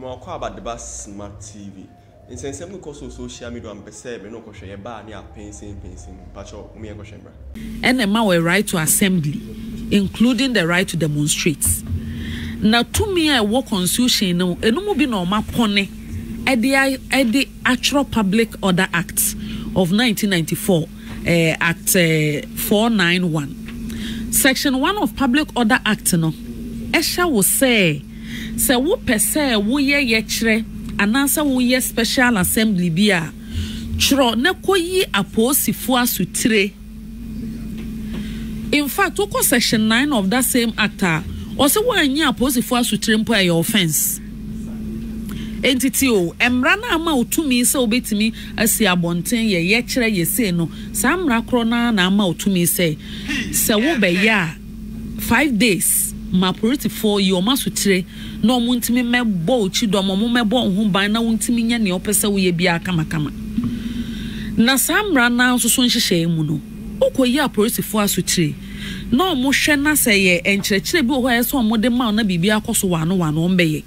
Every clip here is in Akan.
more about the bus smart TV. In sense, some social media and perceive no question about near painting, patch or me a question. And a man right to assembly, including the right to demonstrate. Now, to me, I work on constitution, no, and no be no ma pony at the Actual Public Order Act of 1994, Act 491. Section 1 of Public Order Act, no, Esha will say, wo pese wo ye chre anansa wo ye special assembly bia chro ne koyi aposifo asutire. In fact, oko section 9 of that same act o se wo anyi aposifo asutire mpo aye offense entity o emra na ama otumi se obetimi asi abonten ye chre ye se no samra kro na ama otumi se wo be ya 5 days ma priority for you masutire no muntimi mebo chido mo mebo ho ban na wuntimi nya ne opese wo ye bia kama na samra na so nhihye mu no okoyi priority for asutire no mo hwe na se ye enkyerechire bi ho yeso mo de ma na bibia akoso wano mbeye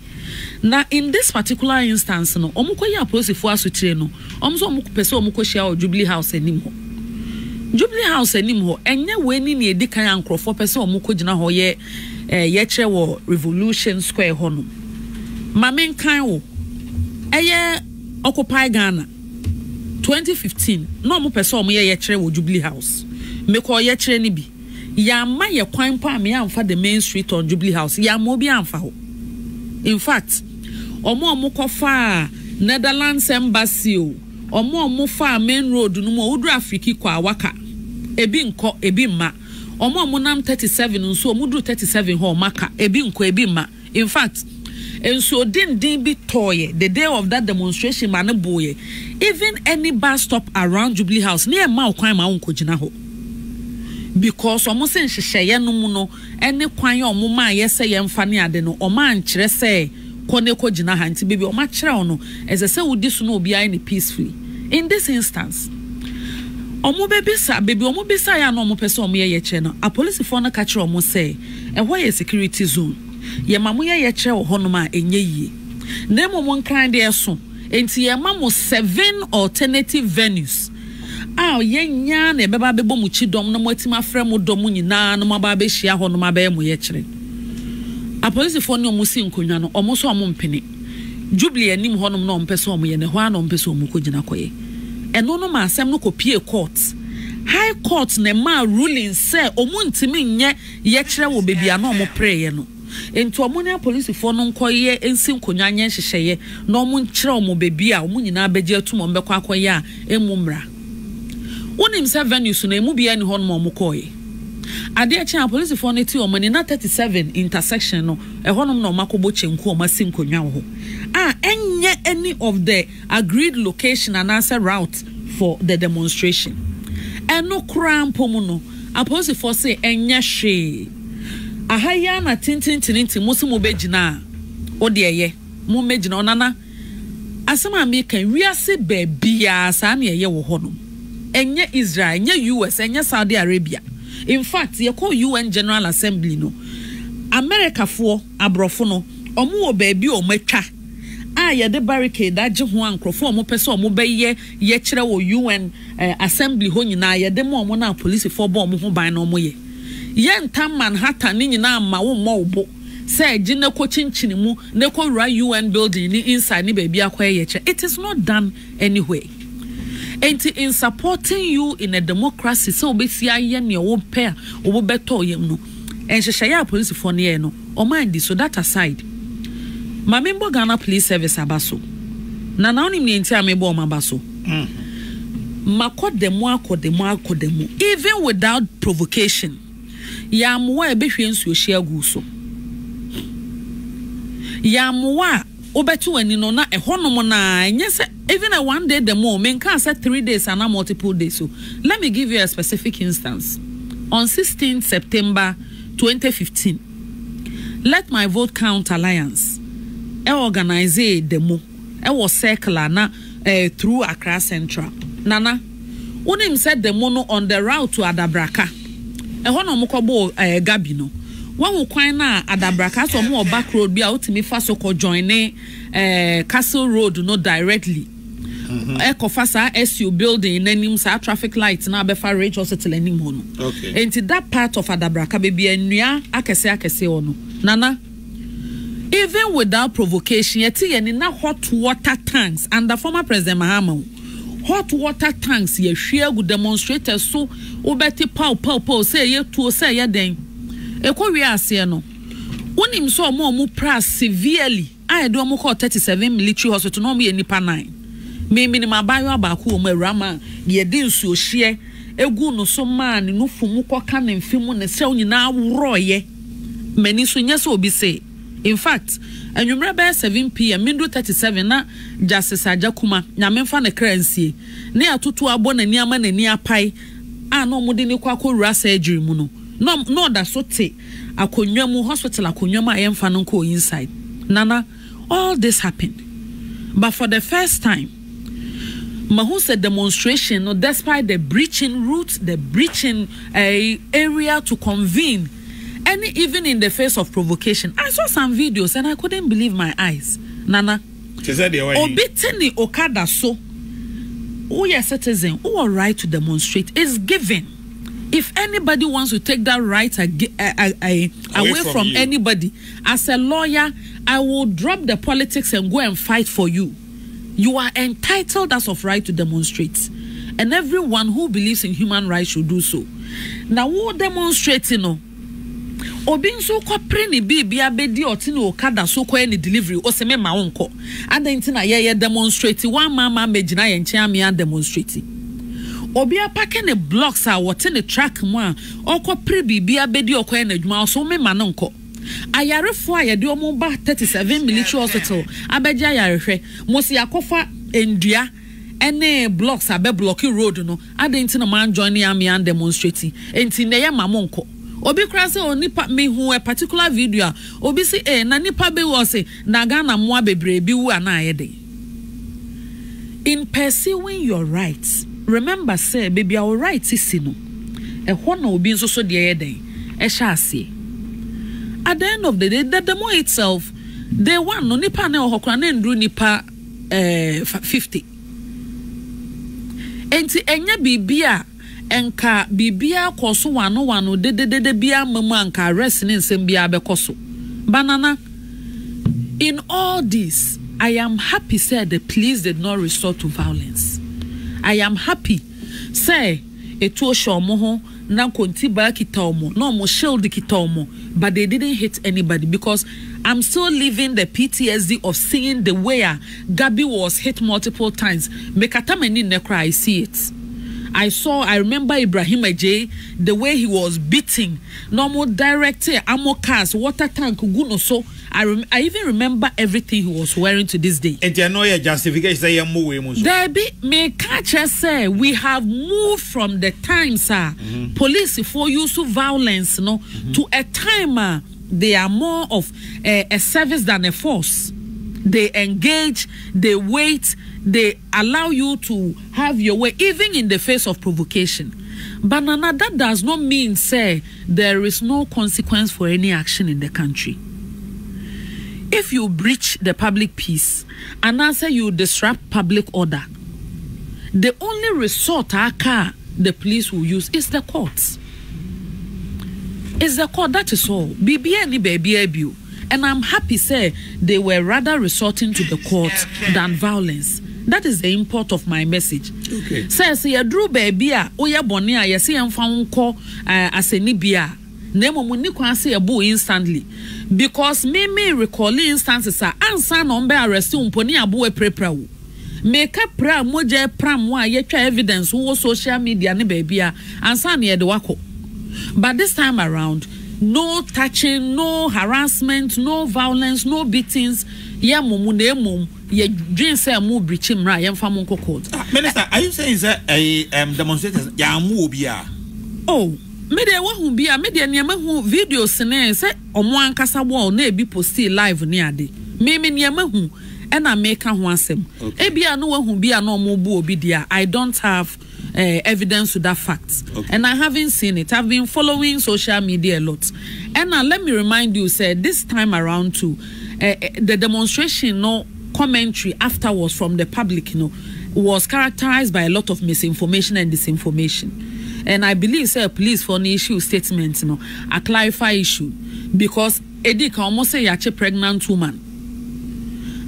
na in this particular instance no omokoyi priority for asutire no omso omokopese omokohia o Jubilee House enim ho enye we ni ne edikan ankrofo pese omokogina ho ye yeche wo Revolution Square hono mamen kan wo eye Occupy Ghana 2015 no mo pese omo ye yeche wo Jubilee House me ko yeche ni bi ya ma ye kwan pa me amfa the main street on Jubilee House ya mo bi amfa ho. In fact omo kofa Netherlands embassy o omo fa main road no mo Udu Afriki kwa waka ebi nko ebi ma omo nam 37 nso omudu 37 ho maka ebi nko ebi ma. In fact enso din bi toye the day of that demonstration man boye even any bus stop around Jubilee House near ma okwan ma wonkogina ho because omo se nhyehyeye no mu no ene kwan omo ma yese ye mfa ne ade no omo ankyere se kone kogina ha nti bebi omo akere ono ezese wudi so no obi ai ne peacefully. In this instance omo bebisa ya no omo pese omo ye kire no a police for na ka kire omo say ehwo ye security zone ye mamu ye kire wo hono ma enye yie na mo nkan de eso enti ye mamu 7 alternative venues ye nya na beba bebo mu chidom na mo atima afre mu dom nyina na mo ba be hia hono ma ba ye kire. A police for no omo si nkonwa no omo so omo mpene Jubilee anim hono na omo pese omo ye ne ho ana omo pese omo kogina koye eno no ma asem no kopie court high court na ma ruling say omu ntimi nye ye kire wo bebia na omo prayer no enti omo ne police for no nkoye ensi nkonwa nye hyehyeye na omo nkire omo bebia omo nyina abeje atum omo bekọ akoye a emumra wonim se venues na emu bia ni ho no omo koye ade a chia police for no ti omo ni na 37 intersection no ehonom na omo akobo chenku omo si nkonwa ho enye any of the agreed location and answer route for the demonstration. Eno krampo mu no a police for say enye hwe ahaya na tintintinti musumo begina o de ye mu megina onana asema me kan wiase bebia sa na ye wo hono enye Israel enye US enye Saudi Arabia. In fact ye call UN General Assembly no America for abrofo no omo wo bebi o matwa ye de barricade age ho ankrofo omo pese omo be ye kire wo UN assembly ho nyina ye de mo na police for bo omo ho ban na omo ye ntam Manhattan ni nyina ma wo mo obo say gine ko chinchini mu ne ko ra UN building ni inside ni baby akwa ye kire. It is not done anyway. And in supporting you in a democracy so obesi aye ne wo pe wo beto yem no enhyehyeye police for ne no o mind so that aside Mamembo Ghana Police Service abaso. Na onim ne nti amebo o mabaso. Makodemo even without provocation. Yamwa ebehwe nsuo hia gu so. Yamwa obetu ani no na ehonom na nyese even a one day demo men can say 3 days and multiple days. So let me give you a specific instance. On 16th September 2015, Let My Vote Count Alliance organize demo was circular na through Accra Central. Nana unim said demo no on the route to Adabraka. Hono mukobo Gabino one who kwan na adabraka so mo back road bi a utimi fa so ko join Castle Road no directly Ekofasa SU building nanim sa traffic lights na befa Rage Hospital anim ho no. Okay. Enti that part of adabraka be enua akese ono. Nana, even without provocation, yet na hot water tanks under former President Mahama. Hot water tanks ye share good demonstrators so obeti pow say ye to say ye den. Eko wi ase no. Wonim so mo press severely. I do mo call 37 military hospital no me nipa 9. Me minima bayo abaku o rama ye di nsuo hye egu no so man no fumu koka na mfimu ne se onyina woroye mani so nya so obi say. In fact anwumre be 7 pm mindu 37 na Justice Agyapong nyamemfa ne kransie ne atoto abo na ni ama na ni apai a no mo de ne kwa akowura surgery mu no da so te akonwa mu hospital akonwa ma yemfa no ko inside. Nana, all this happened, but for the first time Mahu said demonstration, no, despite the breaching route, the breaching area to convene, and even in the face of provocation. I saw some videos and I couldn't believe my eyes. Nana, Obitini Okada so, who is a citizen, who are right to demonstrate is given. If anybody wants to take that right away from anybody, as a lawyer, I will drop the politics and go and fight for you. You are entitled as of right to demonstrate, and everyone who believes in human rights should do so. Now, who demonstrate, Obin so kwa preni bibia bedi otini okada so kwa any delivery o seme ma wonko. Adentina ye demonstrate one mama mejina ye nche me demonstrate. Obi apake ne blocks a wote ne track mu a okwa pre bibia bedi okwa na adwuma so me ma nko. Ayarefo a yede omo ba 37 military hospital abeje ayarehwe mosi akofa endua ene blocks abe blocking road no adentina man join am yan demonstrating enti ne ye mamonko obi krase onipa me hu a particular video obi say na nipa be wo say na Ghana mo abebre bi wu ana ayede. In pursuing your rights, remember say baby our rights is no e ho na obi nso so de yeden e sha ase. At the end of the day, the demo itself, they want no nipa ne ohokra na ndru nipa 50. Enti enya bibia enka bibia koso wano de bia mamu anka arrest ne nsem bia bekoso. Banana, in all this, I am happy say the police did not resort to violence. I am happy say etu oshomo ho na kontiba kitaomo no mo shield kitaomo, but they didn't hit anybody because I'm still living the PTSD of seeing the way Gabi was hit multiple times. Mekatameni nekra, I see it. I remember Ibrahim Ajay, the way he was beating normal director, ammo cars, water tank, guno so. I even remember everything he was wearing to this day. And you know your justification say there be me catch say we have moved from the time, sir. Police for use of violence, to a time they are more of a service than a force. They engage, they wait, they allow you to have your way, even in the face of provocation. But Nana, that does not mean say there is no consequence for any action in the country. If you breach the public peace and answer you disrupt public order, the only resort the police will use is the courts. It's the court, that is all. Baby. And I'm happy say they were rather resorting to the court than violence. That is the import of my message. Okay. Says ye drew baby oya bonia ye see am found call asenibia. Nemo muni kwanse ebu instantly. Because me recalling instances are ansa no be arrest umponi abu e prepra. Make up pra moje pram wa ye twa evidence wo social media ne baby ansa ne de wako. But this time around, no touching, no harassment, no violence, no beatings. Yeah, mumu ne mum. Ye dream say mu breaching ra ye mfa monko court. Minister, are you saying that demonstrators ya mu obia? Oh, me de wa hu bia, me de niam hu videos ne say omo ankasa wo na e bi posti live ne ade. Me niam hu e na make ho asem. E bia no wa hu bia no omo bu obi dia. I don't have evidence to that fact. And I haven't seen it. I've been following social media a lot. And now let me remind you, sir, this time around too, the demonstration, commentary afterwards from the public, was characterized by a lot of misinformation and disinformation. And I believe, sir, police for the issue statement, a clarify issue, because Eddie can almost say yache pregnant woman.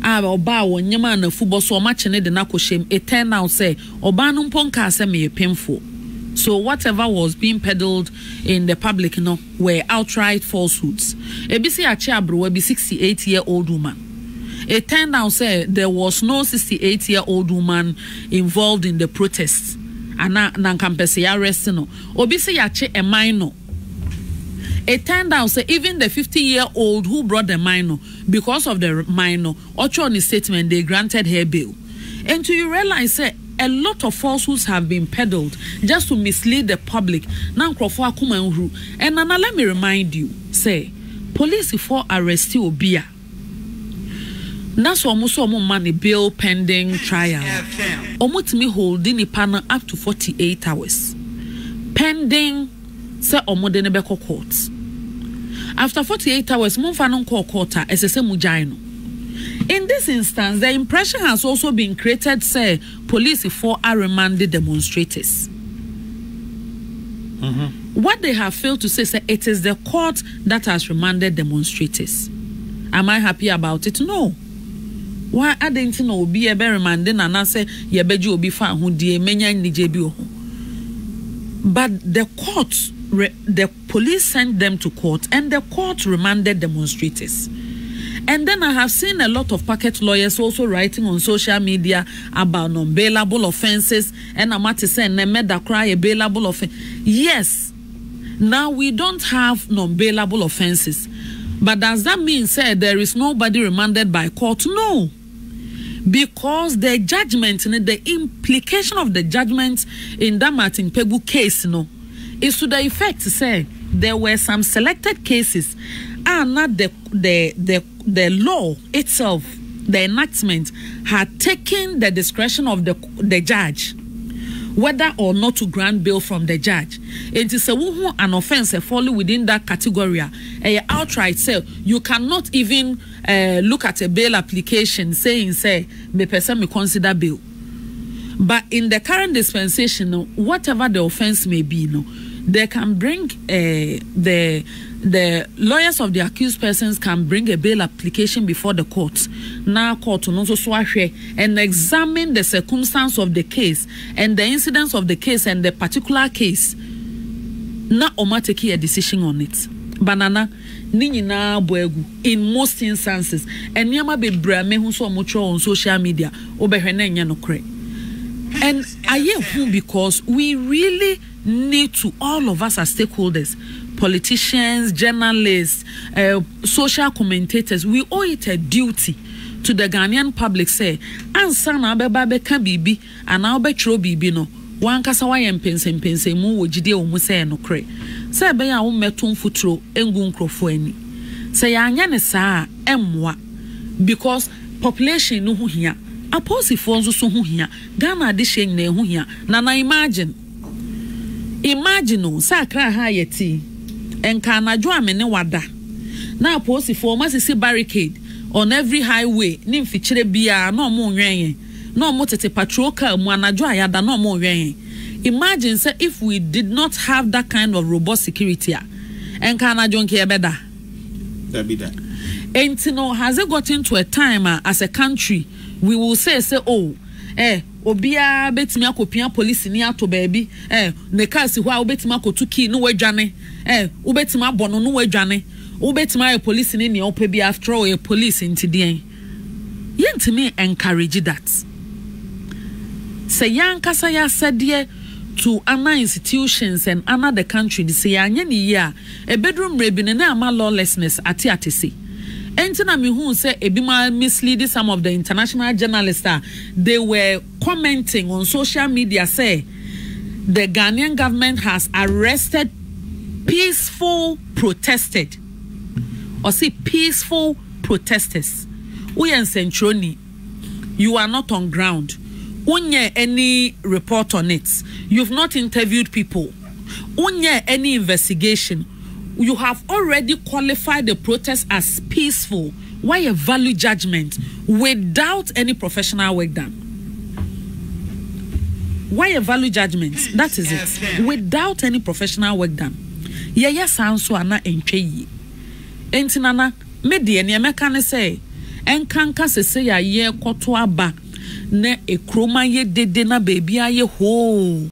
Oba wonyama na football so much ne de na ko shame. It turned out say oba no ponka say me painful. So whatever was being peddled in the public, were outright falsehoods. Ebisi yache abro be 68-year-old woman. It turned out say there was no 68-year-old woman involved in the protests. Ana Nkansah arrest no. Obisi yache a minor. It turned out say even the 50-year-old who brought the minor, because of the minor, Ocho on his statement, they granted her bail. And to you realize say a lot of falsehoods have been peddled just to mislead the public. Now and now let me remind you, say police for arrest Obia. That's almost money bail pending trial. Almost me holding the panel up to 48 hours. Pending say omodenebeko court. After 48 hours, Monfanon court as a semujino. In this instance, the impression has also been created, say, police for are remanded demonstrators. What they have failed to say, it is the court that has remanded demonstrators. Am I happy about it? No. Why I didn't know be a bear remanding and I say, ye beju be fan who de menya ni jebi. But the court, the police sent them to court and the court remanded demonstrators. And then I have seen a lot of packet lawyers also writing on social media about non-bailable offenses and I'm to say a bailable offense. Yes, now we don't have non-bailable offenses. But does that mean say there is nobody remanded by court? No. Because the judgment, the implication of the judgment in that Martin Pegu case, is to the effect to say there were some selected cases and not the law itself, the enactment had taken the discretion of the judge whether or not to grant bail from the judge. It is an offense falling within that category. Outright say you cannot even look at a bail application saying say me person me consider bail. But in the current dispensation, whatever the offense may be, they can bring the lawyers of the accused persons can bring a bail application before the court. Now court will also swear and examine the circumstance of the case and the incidents of the case and the particular case. Not take a decision on it. Banana nini na boegu in most instances and yama be brame who so much on social media obehwene nya no kre. And I hear because we really need to, all of us as stakeholders, politicians, journalists, social commentators, we owe it a duty to the Ghanaian public say, ansa na beba beka bibi ana obetro bibi no wankasa waye mpense mu wogide o mu say no kre say be ya wo meton futuro engu nkrofo ani say ya anya ne saa emwa because population no hu hia aposifo nso so hu hia Ghana de hye na hu hia na imagine say Accra ha yeti enka anadwo amene wada na aposifo masisi barricade on every highway ni mfichire bia na omo nwen na omo tete patrol car mu anadwo ayada na omo nwen. Imagine say if we did not have that kind of robust security enka anadwo nke ebeda that be that. And has it gotten to a time as a country we will say oh obia betimi akopia police ni ato baby ne car si hwa obetimi akotu key no wadwane obetimi abono no wadwane obetimi police ni opa bi after all police into the yentimi encourage that say Nkansah ya said to other institutions and another country say anya ni ya a bedroom rabin na ama lawlessness ati Entina mi hu say ebima mislead some of the international journalists they were commenting on social media say the Ghanaian government has arrested peaceful protesters we in Centroni you are not on ground Unye any report on it. You've not interviewed people. Unye any investigation. You have already qualified the protest as peaceful. Why a value judgment without any professional work done? Why a value judgment? That is it. Without any professional work done. Yeah, sounds so ana entwe. Entinana media ne meka ne say Nkansah se ya ye koto aba na ekroma ye dede na baby aye ho